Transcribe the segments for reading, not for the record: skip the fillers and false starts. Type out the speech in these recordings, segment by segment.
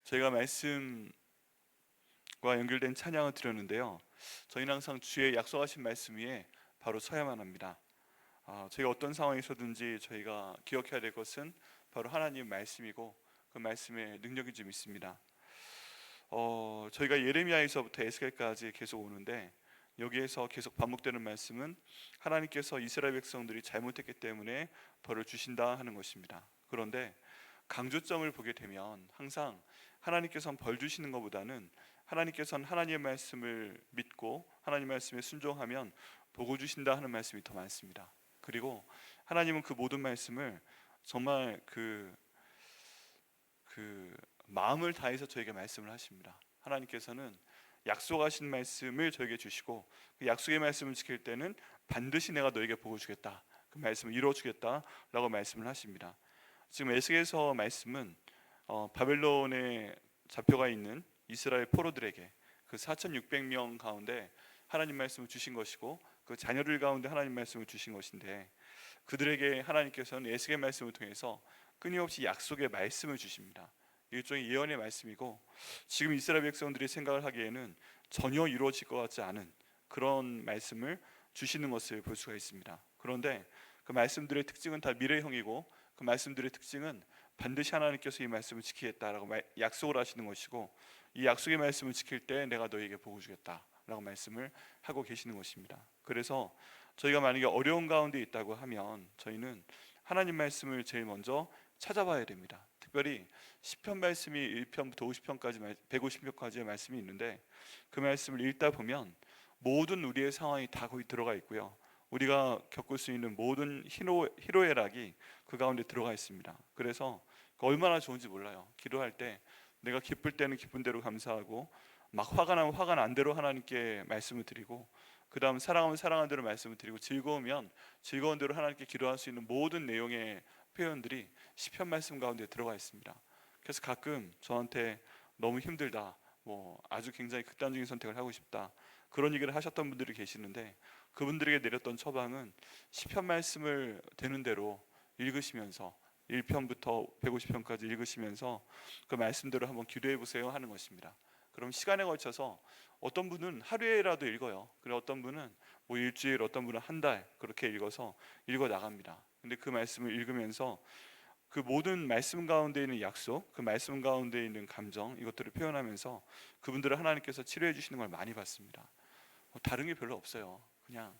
저희가 말씀과 연결된 찬양을 드렸는데요. 저희는 항상 주의 약속하신 말씀 위에 바로 서야만 합니다. 저희가 어떤 상황에서든지 저희가 기억해야 될 것은 바로 하나님의 말씀이고 그 말씀의 능력이 좀 있습니다. 저희가 예레미야에서부터 에스겔까지 계속 오는데 여기에서 계속 반복되는 말씀은 하나님께서 이스라엘 백성들이 잘못했기 때문에 벌을 주신다 하는 것입니다. 그런데 강조점을 보게 되면 항상 하나님께서는 벌 주시는 것보다는 하나님께서는 하나님의 말씀을 믿고 하나님 말씀에 순종하면 복을 주신다 하는 말씀이 더 많습니다. 그리고 하나님은 그 모든 말씀을 정말 그 마음을 다해서 저에게 말씀을 하십니다. 하나님께서는 약속하신 말씀을 저에게 주시고 그 약속의 말씀을 지킬 때는 반드시 내가 너에게 복을 주겠다, 그 말씀을 이루어 주겠다라고 말씀을 하십니다. 지금 에스겔서 말씀은 바벨론에 잡혀가 있는 이스라엘 포로들에게 그 4,600명 가운데 하나님 말씀을 주신 것이고 그 자녀들 가운데 하나님 말씀을 주신 것인데, 그들에게 하나님께서는 에스겔 말씀을 통해서 끊임없이 약속의 말씀을 주십니다. 일종의 예언의 말씀이고 지금 이스라엘 백성들이 생각을 하기에는 전혀 이루어질 것 같지 않은 그런 말씀을 주시는 것을 볼 수가 있습니다. 그런데 그 말씀들의 특징은 다 미래형이고 그 말씀들의 특징은 반드시 하나님께서 이 말씀을 지키겠다라고 약속을 하시는 것이고, 이 약속의 말씀을 지킬 때 내가 너에게 복을 주겠다라고 말씀을 하고 계시는 것입니다. 그래서 저희가 만약에 어려운 가운데 있다고 하면 저희는 하나님 말씀을 제일 먼저 찾아봐야 됩니다. 특별히 시편 말씀이 1편부터 50편까지 150편까지의 말씀이 있는데 그 말씀을 읽다 보면 모든 우리의 상황이 다 거기 들어가 있고요. 우리가 겪을 수 있는 모든 희로애락이 그 가운데 들어가 있습니다. 그래서 얼마나 좋은지 몰라요. 기도할 때 내가 기쁠 때는 기쁜 대로 감사하고 막 화가 나면 화가 난 대로 하나님께 말씀을 드리고, 그 다음 사랑하면 사랑한 대로 말씀을 드리고, 즐거우면 즐거운 대로 하나님께 기도할 수 있는 모든 내용의 표현들이 시편 말씀 가운데 들어가 있습니다. 그래서 가끔 저한테 너무 힘들다, 아주 굉장히 극단적인 선택을 하고 싶다, 그런 얘기를 하셨던 분들이 계시는데 그분들에게 내렸던 처방은 시편 말씀을 되는 대로 읽으시면서 1편부터 150편까지 읽으시면서 그 말씀대로 한번 기도해 보세요 하는 것입니다. 그럼 시간에 걸쳐서 어떤 분은 하루에라도 읽어요. 그리고 어떤 분은 일주일, 어떤 분은 한 달 그렇게 읽어서 읽어 나갑니다. 근데 그 말씀을 읽으면서 그 모든 말씀 가운데 있는 약속, 그 말씀 가운데 있는 감정, 이것들을 표현하면서 그분들을 하나님께서 치료해 주시는 걸 많이 봤습니다. 다른 게 별로 없어요. 그냥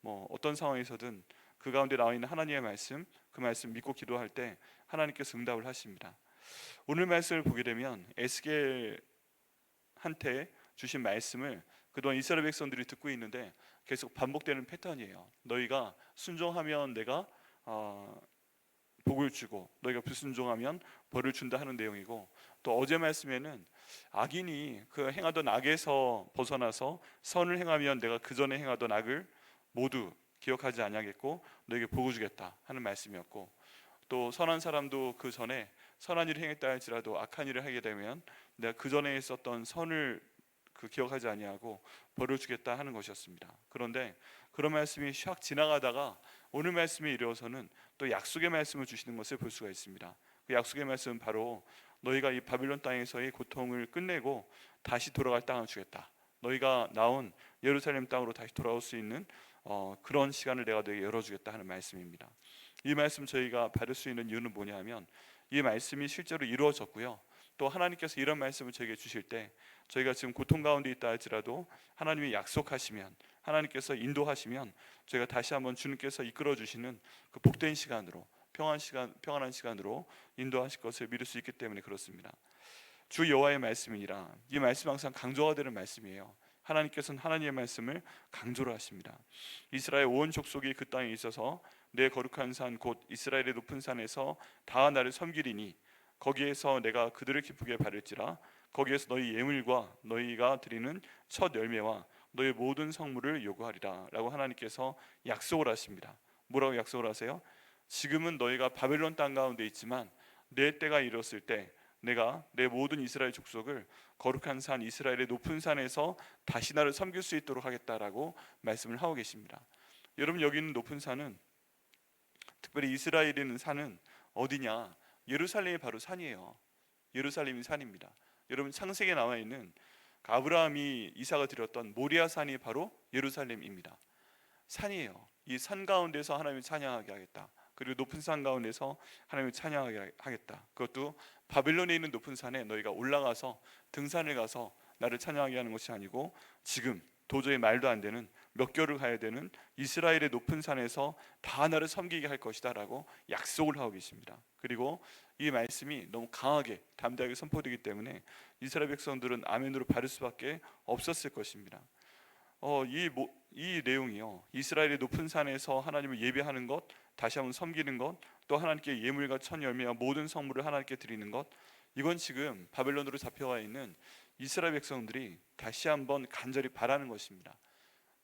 어떤 상황에서든 그 가운데 나와 있는 하나님의 말씀, 그 말씀 믿고 기도할 때 하나님께서 응답을 하십니다. 오늘 말씀을 보게 되면 에스겔한테 주신 말씀을 그동안 이스라엘 백성들이 듣고 있는데 계속 반복되는 패턴이에요. 너희가 순종하면 내가 복을 주고 너희가 불순종하면 벌을 준다 하는 내용이고, 또 어제 말씀에는 악인이 그 행하던 악에서 벗어나서 선을 행하면 내가 그 전에 행하던 악을 모두 기억하지 아니하겠고 너에게 복을 주겠다 하는 말씀이었고, 또 선한 사람도 그 전에 선한 일을 행했다 할지라도 악한 일을 하게 되면 내가 그 전에 있었던 선을 기억하지 아니하고 벌을 주겠다 하는 것이었습니다. 그런데 그런 말씀이 샥 지나가다가 오늘 말씀에 이르러서는 또 약속의 말씀을 주시는 것을 볼 수가 있습니다. 그 약속의 말씀은 바로 너희가 이 바빌론 땅에서의 고통을 끝내고 다시 돌아갈 땅을 주겠다, 너희가 나온 예루살렘 땅으로 다시 돌아올 수 있는 그런 시간을 내가 너에게 열어주겠다 하는 말씀입니다. 이 말씀 저희가 받을 수 있는 이유는 뭐냐면 이 말씀이 실제로 이루어졌고요, 또 하나님께서 이런 말씀을 저에게 주실 때 저희가 지금 고통 가운데 있다 할지라도 하나님이 약속하시면, 하나님께서 인도하시면 저희가 다시 한번 주님께서 이끌어 주시는 그 복된 시간으로, 평안한 시간으로 인도하실 것을 믿을 수 있기 때문에 그렇습니다. 주 여호와의 말씀이니라, 이 말씀 항상 강조가 되는 말씀이에요. 하나님께서는 하나님의 말씀을 강조를 하십니다. 이스라엘 온 족속이 그 땅에 있어서 내 거룩한 산 곧 이스라엘의 높은 산에서 다 나를 섬기리니 거기에서 내가 그들을 기쁘게 바를지라. 거기에서 너희 예물과 너희가 드리는 첫 열매와 너희 모든 성물을 요구하리라 라고 하나님께서 약속을 하십니다. 뭐라고 약속을 하세요? 지금은 너희가 바벨론 땅 가운데 있지만 내 때가 이뤘을 때 내가 내 모든 이스라엘 족속을 거룩한 산 이스라엘의 높은 산에서 다시 나를 섬길 수 있도록 하겠다라고 말씀을 하고 계십니다. 여러분, 여기 있는 높은 산은, 특별히 이스라엘에 있는 산은 어디냐? 예루살렘이 바로 산이에요. 예루살렘이 산입니다. 여러분 창세기에 나와 있는 아브라함이 이삭을 드렸던 모리아 산이 바로 예루살렘입니다. 산이에요. 이 산 가운데서 하나님을 찬양하게 하겠다. 그리고 높은 산 가운데서 하나님을 찬양하게 하겠다. 그것도 바벨론에 있는 높은 산에 너희가 올라가서 등산을 가서 나를 찬양하게 하는 것이 아니고 지금 도저히 말도 안 되는 몇 개월을 가야 되는 이스라엘의 높은 산에서 다 나를 섬기게 할 것이다 라고 약속을 하고 계십니다. 그리고 이 말씀이 너무 강하게 담대하게 선포되기 때문에 이스라엘 백성들은 아멘으로 받을 수밖에 없었을 것입니다. 이 내용이요, 이스라엘의 높은 산에서 하나님을 예배하는 것, 다시 한번 섬기는 것, 또 하나님께 예물과 천 열매와 모든 성물을 하나님께 드리는 것, 이건 지금 바벨론으로 잡혀와 있는 이스라엘 백성들이 다시 한번 간절히 바라는 것입니다.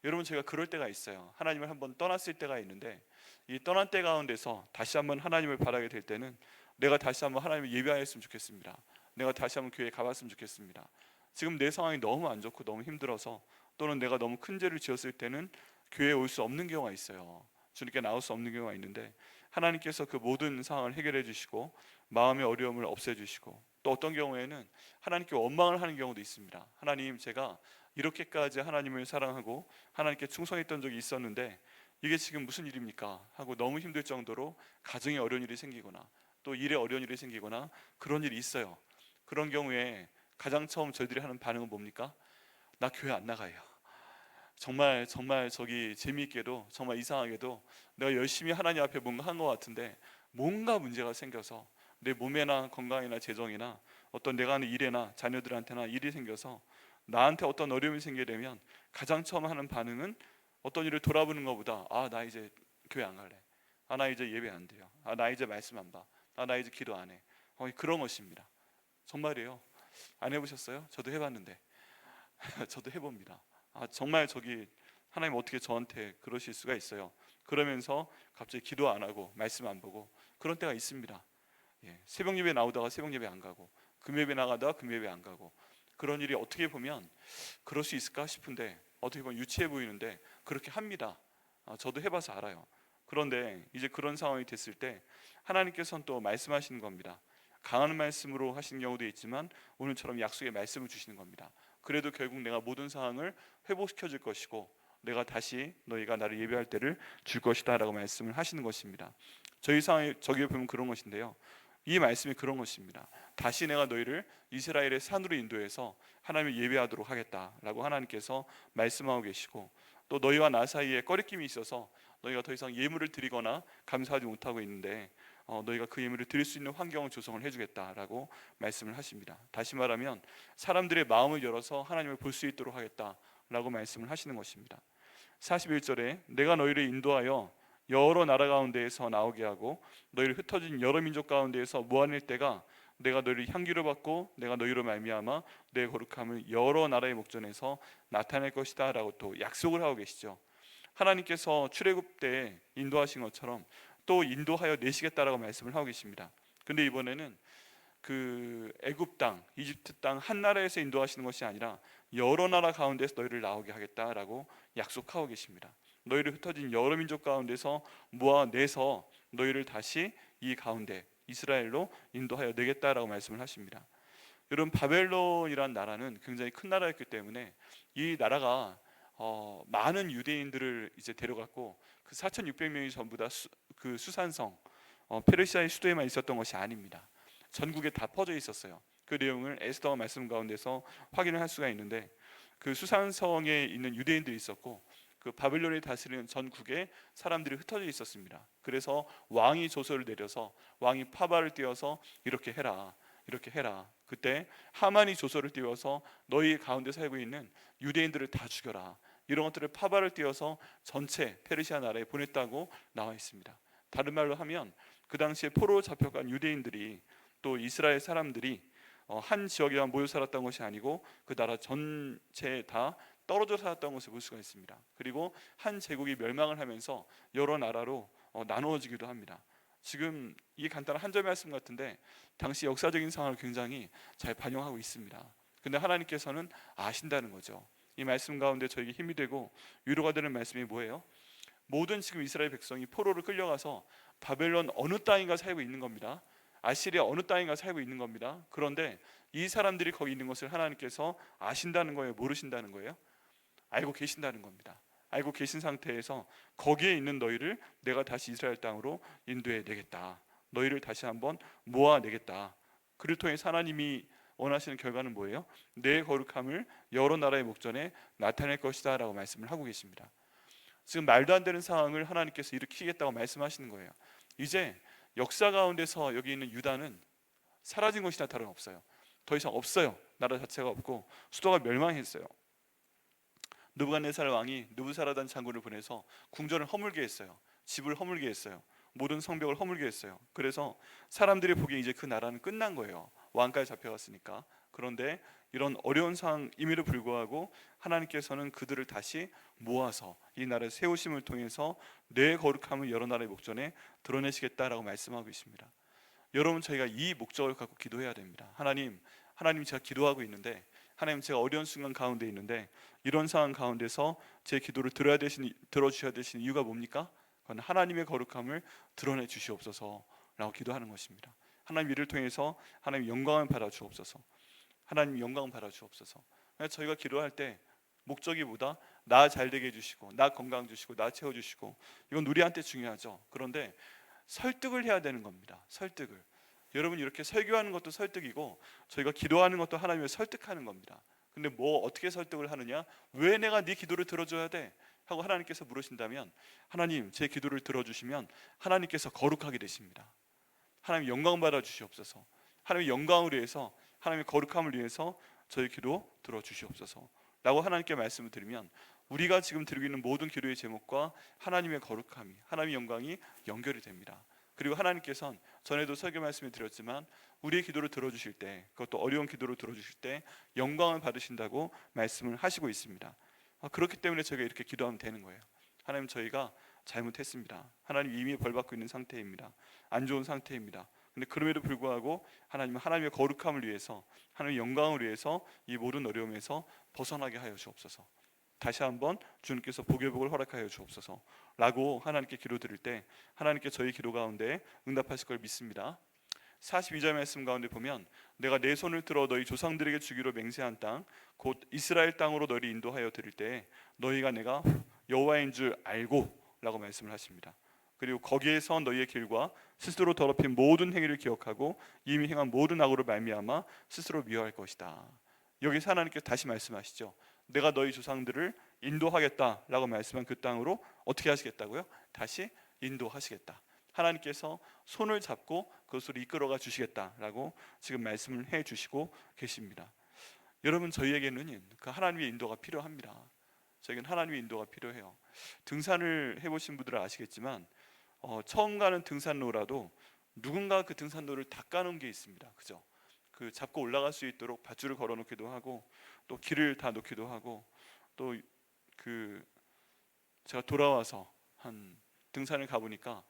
여러분, 제가 그럴 때가 있어요. 하나님을 한번 떠났을 때가 있는데 이 떠난 때 가운데서 다시 한번 하나님을 바라게 될 때는 내가 다시 한번 하나님을 예배하였으면 좋겠습니다. 내가 다시 한번 교회에 가봤으면 좋겠습니다. 지금 내 상황이 너무 안 좋고 너무 힘들어서, 또는 내가 너무 큰 죄를 지었을 때는 교회에 올 수 없는 경우가 있어요. 주님께 나올 수 없는 경우가 있는데 하나님께서 그 모든 상황을 해결해 주시고 마음의 어려움을 없애 주시고, 또 어떤 경우에는 하나님께 원망을 하는 경우도 있습니다. 하나님, 제가 이렇게까지 하나님을 사랑하고 하나님께 충성했던 적이 있었는데 이게 지금 무슨 일입니까? 하고 너무 힘들 정도로 가정에 어려운 일이 생기거나 또 일에 어려운 일이 생기거나 그런 일이 있어요. 그런 경우에 가장 처음 저희들이 하는 반응은 뭡니까? 나 교회 안 나가요. 정말 저기 재미있게도 정말 이상하게도 내가 열심히 하나님 앞에 뭔가 한 것 같은데 뭔가 문제가 생겨서 내 몸에나 건강이나 재정이나 어떤 내가 하는 일에나 자녀들한테나 일이 생겨서 나한테 어떤 어려움이 생기게 되면 가장 처음 하는 반응은 어떤 일을 돌아보는 것보다 나 이제 교회 안 갈래, 나 이제 예배 안 돼요, 나 이제 말씀 안 봐, 나 이제 기도 안 해, 그런 것입니다. 정말이에요. 안 해보셨어요? 저도 해봤는데 저도 해봅니다. 정말 저기 하나님 어떻게 저한테 그러실 수가 있어요? 그러면서 갑자기 기도 안 하고 말씀 안 보고 그런 때가 있습니다. 새벽 예배 나오다가 새벽 예배 안 가고, 금 예배 나가다가 금 예배 안 가고, 그런 일이 어떻게 보면 그럴 수 있을까 싶은데 어떻게 보면 유치해 보이는데 그렇게 합니다. 저도 해봐서 알아요. 그런데 이제 그런 상황이 됐을 때 하나님께서는 또 말씀하시는 겁니다. 강한 말씀으로 하시는 경우도 있지만 오늘처럼 약속의 말씀을 주시는 겁니다. 그래도 결국 내가 모든 상황을 회복시켜 줄 것이고 내가 다시 너희가 나를 예배할 때를 줄 것이다 라고 말씀을 하시는 것입니다. 저희 상황에 저기에 보면 그런 것인데요, 이 말씀이 그런 것입니다. 다시 내가 너희를 이스라엘의 산으로 인도해서 하나님을 예배하도록 하겠다라고 하나님께서 말씀하고 계시고, 또 너희와 나 사이에 꺼리낌이 있어서 너희가 더 이상 예물을 드리거나 감사하지 못하고 있는데 너희가 그 예물을 드릴 수 있는 환경을 조성을 해주겠다라고 말씀을 하십니다. 다시 말하면 사람들의 마음을 열어서 하나님을 볼 수 있도록 하겠다라고 말씀을 하시는 것입니다. 41절에 내가 너희를 인도하여 여러 나라 가운데에서 나오게 하고 너희를 흩어진 여러 민족 가운데에서 모아낼 때가 내가 너희를 향기로 받고 내가 너희로 말미암아 내 거룩함을 여러 나라의 목전에서 나타낼 것이다 라고 또 약속을 하고 계시죠. 하나님께서 출애굽 때 인도하신 것처럼 또 인도하여 내시겠다라고 말씀을 하고 계십니다. 근데 이번에는 그 애굽 땅, 이집트 땅 한 나라에서 인도하시는 것이 아니라 여러 나라 가운데서 너희를 나오게 하겠다라고 약속하고 계십니다. 너희를 흩어진 여러 민족 가운데서 모아내서 너희를 다시 이 가운데 이스라엘로 인도하여 내겠다라고 말씀을 하십니다. 여러분, 바벨론이란 나라는 굉장히 큰 나라였기 때문에 이 나라가 많은 유대인들을 이제 데려갔고 그 4,600명이 전부 다 그 수산성 페르시아의 수도에만 있었던 것이 아닙니다. 전국에 다 퍼져 있었어요. 그 내용을 에스더가 말씀 가운데서 확인을 할 수가 있는데 그 수산성에 있는 유대인들이 있었고 그 바벨론이 다스리는 전국에 사람들이 흩어져 있었습니다. 그래서 왕이 조서를 내려서 왕이 파바를 띄워서 이렇게 해라, 이렇게 해라. 그때 하만이 조서를 띄워서 너희 가운데 살고 있는 유대인들을 다 죽여라. 이런 것들을 파바를 띄워서 전체 페르시아 나라에 보냈다고 나와 있습니다. 다른 말로 하면 그 당시에 포로로 잡혀간 유대인들이 또 이스라엘 사람들이 한 지역에만 모여 살았던 것이 아니고 그 나라 전체에 다 떨어져 살았던 것을 볼 수가 있습니다. 그리고 한 제국이 멸망을 하면서 여러 나라로 나누어지기도 합니다. 지금 이 간단한 한 절 말씀 같은데 당시 역사적인 상황을 굉장히 잘 반영하고 있습니다. 근데 하나님께서는 아신다는 거죠. 이 말씀 가운데 저에게 힘이 되고 위로가 되는 말씀이 뭐예요? 모든 지금 이스라엘 백성이 포로로 끌려가서 바벨론 어느 땅인가 살고 있는 겁니다. 아시리아 어느 땅인가 살고 있는 겁니다. 그런데 이 사람들이 거기 있는 것을 하나님께서 아신다는 거예요, 모르신다는 거예요? 알고 계신다는 겁니다. 알고 계신 상태에서 거기에 있는 너희를 내가 다시 이스라엘 땅으로 인도해 내겠다. 너희를 다시 한번 모아내겠다. 그를 통해 하나님이 원하시는 결과는 뭐예요? 내 거룩함을 여러 나라의 목전에 나타낼 것이다 라고 말씀을 하고 계십니다. 지금 말도 안 되는 상황을 하나님께서 일으키겠다고 말씀하시는 거예요. 이제 역사 가운데서 여기 있는 유다는 사라진 것이나 다름없어요. 더 이상 없어요. 나라 자체가 없고 수도가 멸망했어요. 느부갓네살 왕이 느부사라단 장군을 보내서 궁전을 허물게 했어요. 집을 허물게 했어요. 모든 성벽을 허물게 했어요. 그래서 사람들이 보기에 이제 그 나라는 끝난 거예요. 왕까지 잡혀갔으니까. 그런데 이런 어려운 상황임에도 불구하고 하나님께서는 그들을 다시 모아서 이 나라의 세우심을 통해서 내 거룩함을 여러 나라의 목전에 드러내시겠다라고 말씀하고 있습니다. 여러분, 저희가 이 목적을 갖고 기도해야 됩니다. 하나님 제가 기도하고 있는데, 하나님 제가 어려운 순간 가운데 있는데 이런 상황 가운데서 제 기도를 들어주셔야 되시는 이유가 뭡니까? 그건 하나님의 거룩함을 드러내 주시옵소서라고 기도하는 것입니다. 하나님 이를 통해서 하나님 영광을 받아 주옵소서. 하나님 영광을 받아 주옵소서. 저희가 기도할 때 목적이보다 나 잘되게 해주시고 나 건강 주시고 나 채워주시고, 이건 우리한테 중요하죠. 그런데 설득을 해야 되는 겁니다. 설득을. 여러분, 이렇게 설교하는 것도 설득이고 저희가 기도하는 것도 하나님을 설득하는 겁니다. 근데 뭐 어떻게 설득을 하느냐? 왜 내가 네 기도를 들어줘야 돼? 하고 하나님께서 물으신다면, 하나님 제 기도를 들어주시면 하나님께서 거룩하게 되십니다. 하나님 영광 받아 주시옵소서. 하나님의 영광을 위해서, 하나님의 거룩함을 위해서 저희 기도 들어주시옵소서 라고 하나님께 말씀을 드리면, 우리가 지금 드리고 있는 모든 기도의 제목과 하나님의 거룩함이, 하나님의 영광이 연결이 됩니다. 그리고 하나님께서는 전에도 설교 말씀을 드렸지만 우리의 기도를 들어주실 때, 그것도 어려운 기도를 들어주실 때 영광을 받으신다고 말씀을 하시고 있습니다. 그렇기 때문에 저희가 이렇게 기도하면 되는 거예요. 하나님, 저희가 잘못했습니다. 하나님 이미 벌받고 있는 상태입니다. 안 좋은 상태입니다. 근데 그럼에도 불구하고 하나님의 거룩함을 위해서, 하나님의 영광을 위해서 이 모든 어려움에서 벗어나게 하여 주옵소서. 다시 한번 주님께서 복의 복을 허락하여 주옵소서 라고 하나님께 기도드릴 때 하나님께 저희 기도 가운데 응답하실 걸 믿습니다. 42절 말씀 가운데 보면, 내가 내 손을 들어 너희 조상들에게 주기로 맹세한 땅 곧 이스라엘 땅으로 너희를 인도하여 드릴 때 너희가 내가 여호와인 줄 알고 라고 말씀을 하십니다. 그리고 거기에서 너희의 길과 스스로 더럽힌 모든 행위를 기억하고 이미 행한 모든 악으로 말미암아 스스로 미워할 것이다. 여기서 하나님께서 다시 말씀하시죠. 내가 너희 조상들을 인도하겠다라고 말씀한 그 땅으로 어떻게 하시겠다고요? 다시 인도하시겠다. 하나님께서 손을 잡고 그것으로 이끌어가 주시겠다라고 지금 말씀을 해 주시고 계십니다. 여러분, 저희에게는 그 하나님의 인도가 필요합니다. 저에게는 하나님의 인도가 필요해요. 등산을 해보신 분들은 아시겠지만 처음 가는 등산로라도 누군가 그 등산로를 닦아놓은 게 있습니다. 그죠? 그 잡고 올라갈 수 있도록 밧줄을 걸어 놓기도 하고 또 길을 다 놓기도 하고, 또 그 제가 돌아와서 한 등산을 가보니까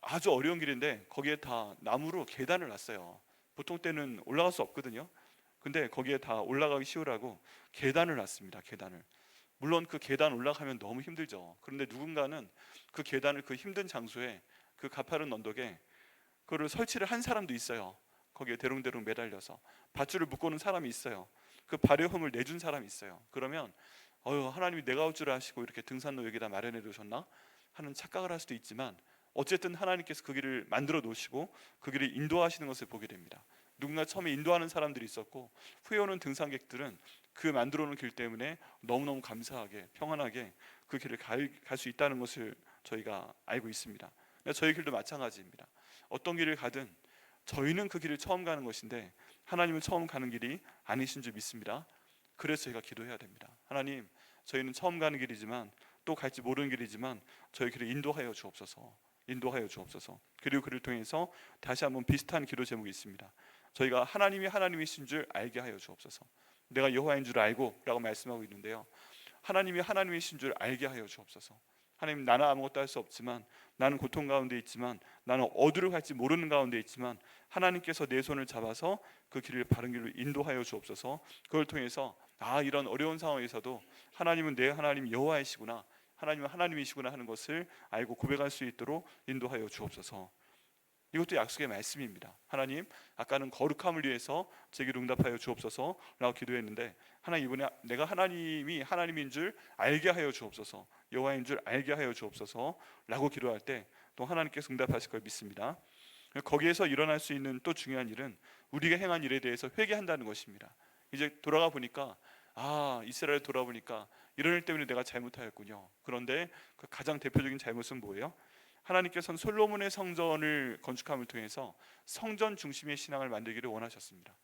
아주 어려운 길인데 거기에 다 나무로 계단을 놨어요. 보통 때는 올라갈 수 없거든요. 근데 거기에 다 올라가기 쉬우라고 계단을 놨습니다. 계단을. 물론 그 계단 올라가면 너무 힘들죠. 그런데 누군가는 그 계단을 그 힘든 장소에, 그 가파른 언덕에 그거를 설치를 한 사람도 있어요. 거기에 대롱대롱 매달려서 밧줄을 묶어놓은 사람이 있어요. 그 발의 흠을 내준 사람이 있어요. 그러면 하나님이 내가 올 줄 아시고 이렇게 등산로 여기다 마련해 두셨나 하는 착각을 할 수도 있지만, 어쨌든 하나님께서 그 길을 만들어 놓으시고 그 길을 인도하시는 것을 보게 됩니다. 누군가 처음에 인도하는 사람들이 있었고 후에 오는 등산객들은 그 만들어 놓은 길 때문에 너무너무 감사하게 평안하게 그 길을 갈 수 있다는 것을 저희가 알고 있습니다. 저희 길도 마찬가지입니다. 어떤 길을 가든 저희는 그 길을 처음 가는 것인데 하나님은 처음 가는 길이 아니신 줄 믿습니다. 그래서 저희가 기도해야 됩니다. 하나님, 저희는 처음 가는 길이지만 또 갈지 모르는 길이지만 저희 길을 인도하여 주옵소서. 인도하여 주옵소서. 그리고 그를 통해서 다시 한번 비슷한 기도 제목이 있습니다. 저희가 하나님이 하나님이신 줄 알게 하여 주옵소서. 내가 여호와인 줄 알고 라고 말씀하고 있는데요, 하나님이 하나님이신 줄 알게 하여 주옵소서. 하나님, 나는 아무것도 할 수 없지만, 나는 고통 가운데 있지만, 나는 어디로 갈지 모르는 가운데 있지만 하나님께서 내 손을 잡아서 그 길을 바른 길로 인도하여 주옵소서. 그걸 통해서 이런 어려운 상황에서도 하나님은 내 하나님 여호와이시구나, 하나님은 하나님이시구나 하는 것을 알고 고백할 수 있도록 인도하여 주옵소서. 이것도 약속의 말씀입니다. 하나님, 아까는 거룩함을 위해서 제기를 응답하여 주옵소서라고 기도했는데, 하나님 이번에 내가 하나님이 하나님인 줄 알게 하여 주옵소서, 여호와인 줄 알게 하여 주옵소서라고 기도할 때 또 하나님께서 응답하실 걸 믿습니다. 거기에서 일어날 수 있는 또 중요한 일은 우리가 행한 일에 대해서 회개한다는 것입니다. 이제 돌아가 보니까, 이스라엘 돌아보니까 이런 일 때문에 내가 잘못하였군요. 그런데 그 가장 대표적인 잘못은 뭐예요? 하나님께서는 솔로몬의 성전을 건축함을 통해서 성전 중심의 신앙을 만들기를 원하셨습니다.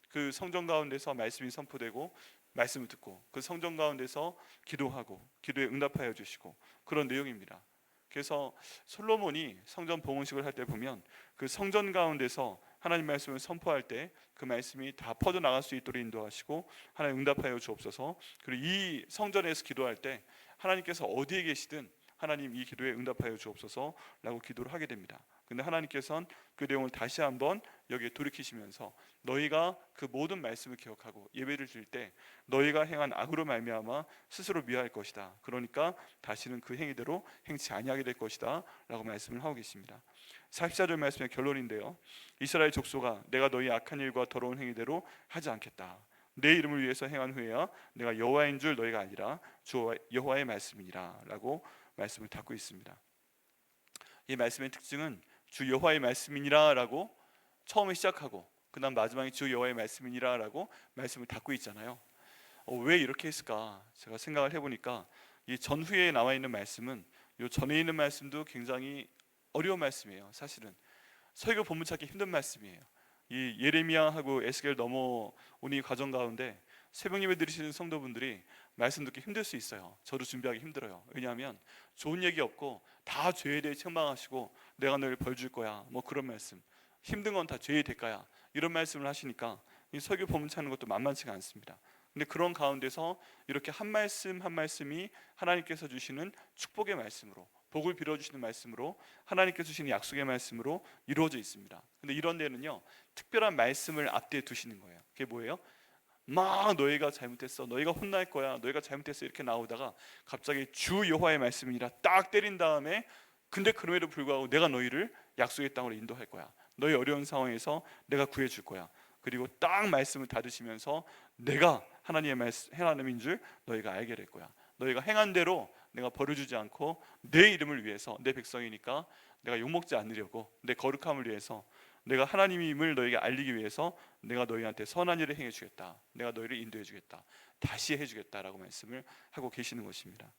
그 성전 가운데서 말씀이 선포되고 말씀을 듣고 그 성전 가운데서 기도하고 기도에 응답하여 주시고 그런 내용입니다. 그래서 솔로몬이 성전 봉헌식을 할 때 보면 그 성전 가운데서 하나님 말씀을 선포할 때 그 말씀이 다 퍼져나갈 수 있도록 인도하시고 하나님 응답하여 주옵소서. 그리고 이 성전에서 기도할 때 하나님께서 어디에 계시든 하나님 이 기도에 응답하여 주옵소서라고 기도를 하게 됩니다. 근데 하나님께서는 그 내용을 다시 한번 여기에 돌이키시면서 너희가 그 모든 말씀을 기억하고 예배를 드릴 때 너희가 행한 악으로 말미암아 스스로 미워할 것이다. 그러니까 다시는 그 행위대로 행치 아니하게 될 것이다 라고 말씀을 하고 계십니다. 44절 말씀의 결론인데요, 이스라엘 족속아, 내가 너희 악한 일과 더러운 행위대로 하지 않겠다. 내 이름을 위해서 행한 후에야 내가 여호와인 줄 너희가 알리라. 주 여호와의 말씀이니라 라고 말씀을 닫고 있습니다. 이 말씀의 특징은 주 여호와의 말씀이니라 라고 처음에 시작하고 그 다음 마지막에 주 여호와의 말씀이니라 라고 말씀을 닫고 있잖아요. 왜 이렇게 했을까? 제가 생각을 해보니까 이 전후에 나와 있는 말씀은 요 전에 있는 말씀도 굉장히 어려운 말씀이에요. 사실은 설교 본문 찾기 힘든 말씀이에요. 이 예레미야하고 에스겔 넘어오는 이 과정 가운데 새벽 예배 드리시는 성도분들이 말씀 듣기 힘들 수 있어요. 저도 준비하기 힘들어요. 왜냐하면 좋은 얘기 없고 다 죄에 대해 책망하시고 내가 너를 벌 줄 거야 뭐 그런 말씀, 힘든 건 다 죄의 대가야 이런 말씀을 하시니까 이 설교 본문 찾는 것도 만만치가 않습니다. 근데 그런 가운데서 이렇게 한 말씀 한 말씀이 하나님께서 주시는 축복의 말씀으로, 복을 빌어주시는 말씀으로, 하나님께서 주시는 약속의 말씀으로 이루어져 있습니다. 근데 이런 데는요, 특별한 말씀을 앞뒤에 두시는 거예요. 그게 뭐예요? 막 너희가 잘못했어, 너희가 혼날 거야, 너희가 잘못했어 이렇게 나오다가 갑자기 주 여호와의 말씀이라 딱 때린 다음에 근데 그럼에도 불구하고 내가 너희를 약속의 땅으로 인도할 거야, 너희 어려운 상황에서 내가 구해줄 거야, 그리고 딱 말씀을 닫으시면서 내가 하나님인 줄 너희가 알게 될 거야, 너희가 행한 대로 내가 벌어주지 않고 내 이름을 위해서, 내 백성이니까 내가 욕먹지 않으려고, 내 거룩함을 위해서, 내가 하나님임을 너희에게 알리기 위해서 내가 너희한테 선한 일을 행해 주겠다, 내가 너희를 인도해 주겠다, 다시 해주겠다라고 말씀을 하고 계시는 것입니다.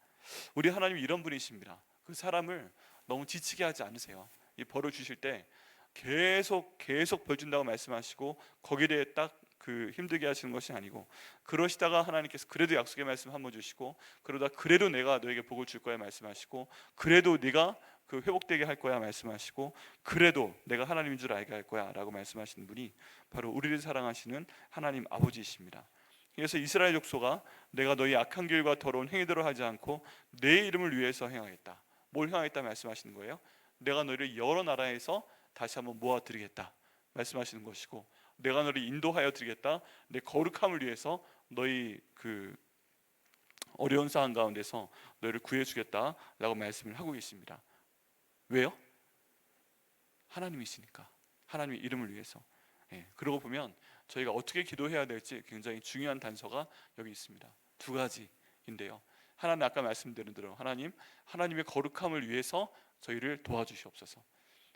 우리 하나님이 이런 분이십니다. 그 사람을 너무 지치게 하지 않으세요. 이 벌을 주실 때 계속 벌 준다고 말씀하시고 거기에 대해 딱 그 힘들게 하시는 것이 아니고, 그러시다가 하나님께서 그래도 약속의 말씀 한번 주시고, 그러다 그래도 내가 너에게 복을 줄 거야 말씀하시고, 그래도 네가 그 회복되게 할 거야 말씀하시고, 그래도 내가 하나님인 줄 알게 할 거야 라고 말씀하시는 분이 바로 우리를 사랑하시는 하나님 아버지이십니다. 그래서 이스라엘 족속아, 내가 너희 악한 길과 더러운 행위대로 하지 않고 내 이름을 위해서 행하겠다. 뭘 행하겠다 말씀하시는 거예요? 내가 너희를 여러 나라에서 다시 한번 모아드리겠다 말씀하시는 것이고, 내가 너를 인도하여 드리겠다, 내 거룩함을 위해서 너희 그 어려운 상황 가운데서 너희를 구해주겠다라고 말씀을 하고 계십니다. 왜요? 하나님이시니까, 하나님의 이름을 위해서. 그러고 보면 저희가 어떻게 기도해야 될지 굉장히 중요한 단서가 여기 있습니다. 두 가지인데요, 하나는 아까 말씀드린 대로 하나님의 거룩함을 위해서 저희를 도와주시옵소서.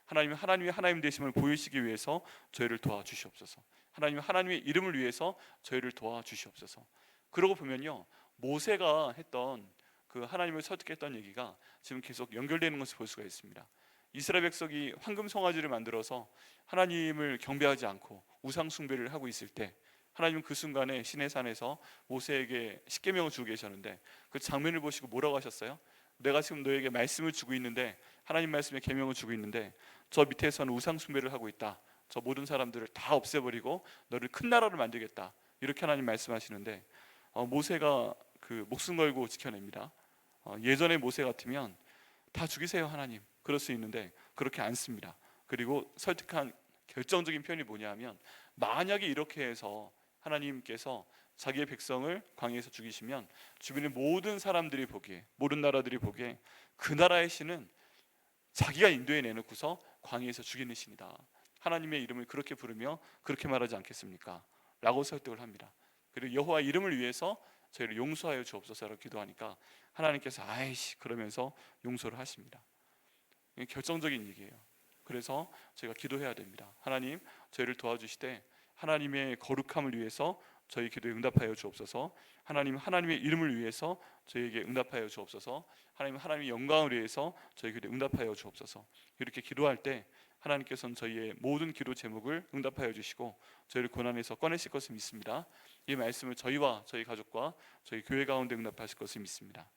하나님의 하나님 되심을 보이시기 위해서 저희를 도와주시옵소서. 하나님의 이름을 위해서 저희를 도와주시옵소서. 그러고 보면요, 모세가 했던 그 하나님을 설득했던 얘기가 지금 계속 연결되는 것을 볼 수가 있습니다. 이스라엘 백성이 황금 송아지를 만들어서 하나님을 경배하지 않고 우상 숭배를 하고 있을 때 하나님은 그 순간에 시내산에서 모세에게 십계명을 주고 계셨는데 그 장면을 보시고 뭐라고 하셨어요? 내가 지금 너에게 말씀을 주고 있는데, 하나님 말씀에 계명을 주고 있는데 저 밑에서는 우상 숭배를 하고 있다. 저 모든 사람들을 다 없애버리고 너를 큰 나라를 만들겠다. 이렇게 하나님 말씀하시는데 모세가 그 목숨 걸고 지켜냅니다. 예전의 모세 같으면 다 죽이세요 하나님, 그럴 수 있는데 그렇게 안 씁니다. 그리고 설득한 결정적인 표현이 뭐냐면, 만약에 이렇게 해서 하나님께서 자기의 백성을 광야에서 죽이시면 주변의 모든 사람들이 보기에, 모든 나라들이 보기에 그 나라의 신은 자기가 인도해 내놓고서 광야에서 죽이는 신이다. 하나님의 이름을 그렇게 부르며 그렇게 말하지 않겠습니까? 라고 설득을 합니다. 그리고 여호와 이름을 위해서 저희를 용서하여 주옵소서라고 기도하니까 하나님께서 아이씨 그러면서 용서를 하십니다. 이게 결정적인 얘기예요. 그래서 저희가 기도해야 됩니다. 하나님 저희를 도와주시되 하나님의 거룩함을 위해서 저희 기도에 응답하여 주옵소서. 하나님 하나님의 이름을 위해서 저희에게 응답하여 주옵소서. 하나님 하나님의 영광을 위해서 저희 기도에 응답하여 주옵소서. 이렇게 기도할 때 하나님께서는 저희의 모든 기도 제목을 응답하여 주시고 저희를 고난에서 꺼내실 것을 믿습니다. 이 말씀을 저희와 저희 가족과 저희 교회 가운데 응답하실 것을 믿습니다.